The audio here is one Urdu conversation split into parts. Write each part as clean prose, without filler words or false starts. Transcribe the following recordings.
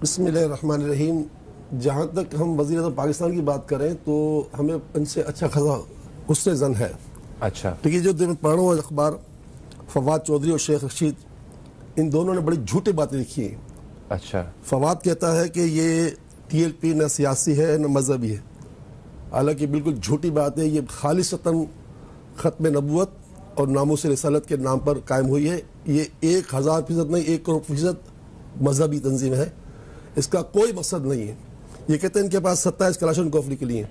بسم اللہ الرحمن الرحیم. جہاں تک ہم وزیر اعظم پاکستان کی بات کریں تو ہمیں ان سے اچھا خاصا حسن زن ہے. اچھا تو یہ جو میں پڑھ رہا ہوں اخبار، فواد چودھری اور شیخ رشید، ان دونوں نے بڑی جھوٹی باتیں لکھی ہیں. اچھا فواد کہتا ہے کہ یہ ٹی ایل پی نہ سیاسی ہے نہ مذہبی ہے، حالانکہ بالکل جھوٹی بات ہے. یہ خالصتاً ختم نبوت اور ناموس رسالت کے نام پر قائم ہوئی ہے. یہ 1000% نہیں 1 کروڑ فیصد مذہبی تنظیم ہے. اس کا کوئی مقصد نہیں ہے. یہ کہتے ہیں ان کے پاس 27 کلاشنکوف نکلی ہیں.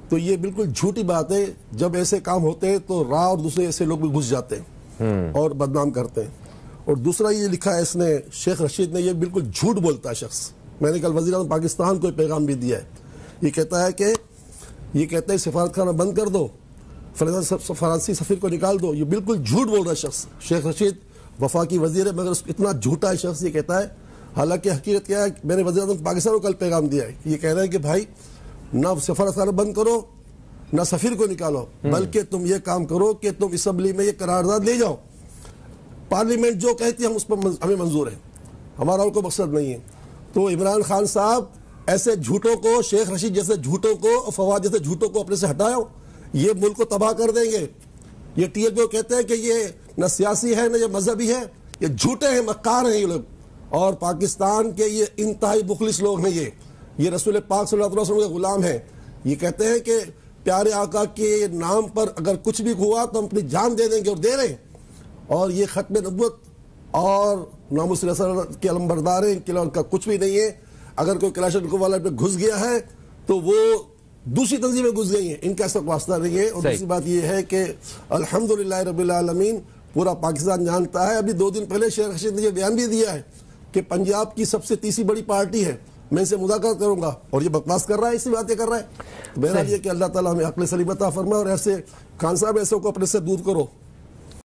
تو یہ بالکل جھوٹی بات ہے. جب ایسے کام ہوتے ہیں تو راہ اور دوسرے ایسے لوگ بھی گھس جاتے ہیں اور بدنام کرتے ہیں. اور دوسرا یہ لکھا ہے اس نے شیخ رشید نے، یہ بالکل جھوٹ بولتا ہے شخص. میں نے کل وزیر اعظم پاکستان کو پیغام بھی دیا ہے. یہ کہتا ہے کہ یہ کہتے ہیں سفارت خانہ بند کر دو، فرانسی سفیر کو نکال دو. یہ بالکل جھوٹ بول رہا ہے شخص. شیخ رشید وفاقی وزیر ہے مگر اتنا جھوٹا ہے شخص. یہ کہتا ہے، حالانکہ حقیقت کیا ہے، میں نے وزیر اعظم پاکستان کو کل پیغام دیا ہے. یہ کہہ رہے ہیں کہ بھائی نہ سفارت خانہ بند کرو نہ سفیر کو نکالو، بلکہ تم یہ کام کرو کہ تم اسمبلی میں یہ قرارداد لے جاؤ. پارلیمنٹ جو کہتی ہے ہم اس پر ہمیں منظور ہے، ہمارا کوئی مقصد نہیں ہے. تو عمران خان صاحب ایسے جھوٹوں کو، شیخ رشید جیسے جھوٹوں کو اور فواد جیسے جھوٹوں کو اپنے سے ہٹاؤ. یہ ملک کو تباہ کر دیں گے. یہ ٹی ایل پی کہتے ہیں کہ یہ نہ سیاسی ہے نہ یہ مذہبی ہے. یہ جھوٹے ہیں، مکار ہیں یہ لوگ. اور پاکستان کے یہ انتہائی مخلص لوگ ہیں. یہ رسول پاک صلی اللہ علیہ وسلم کے غلام ہیں. یہ کہتے ہیں کہ پیارے آقا کے نام پر اگر کچھ بھی ہوا تو ہم اپنی جان دے دیں گے، اور دے رہے ہیں. اور یہ ختم نبوت اور ناموس رسالت کے علمبردار ہیں. ان کا کچھ بھی نہیں ہے. اگر کوئی کلاشنکوف والا پہ گھس گیا ہے تو وہ دوسری تنظیمیں گھس گئی ہیں، ان کا ایسا واسطہ نہیں ہے. اور دوسری بات یہ ہے کہ الحمدللہ رب العالمین پورا پاکستان جانتا ہے. ابھی 2 دن پہلے شیخ رشید نے یہ بیان بھی دیا ہے کہ پنجاب کی سب سے تیسری بڑی پارٹی ہے، میں ان سے مذاکرات کروں گا. اور یہ بکواس کر رہا ہے، اسی باتیں کر رہا ہے. بہرحال یہ کہ اللہ تعالیٰ ہمیں عقل سلیم عطا فرمائے. اور ایسے خان صاحب ایسے کو اپنے سے دور کرو.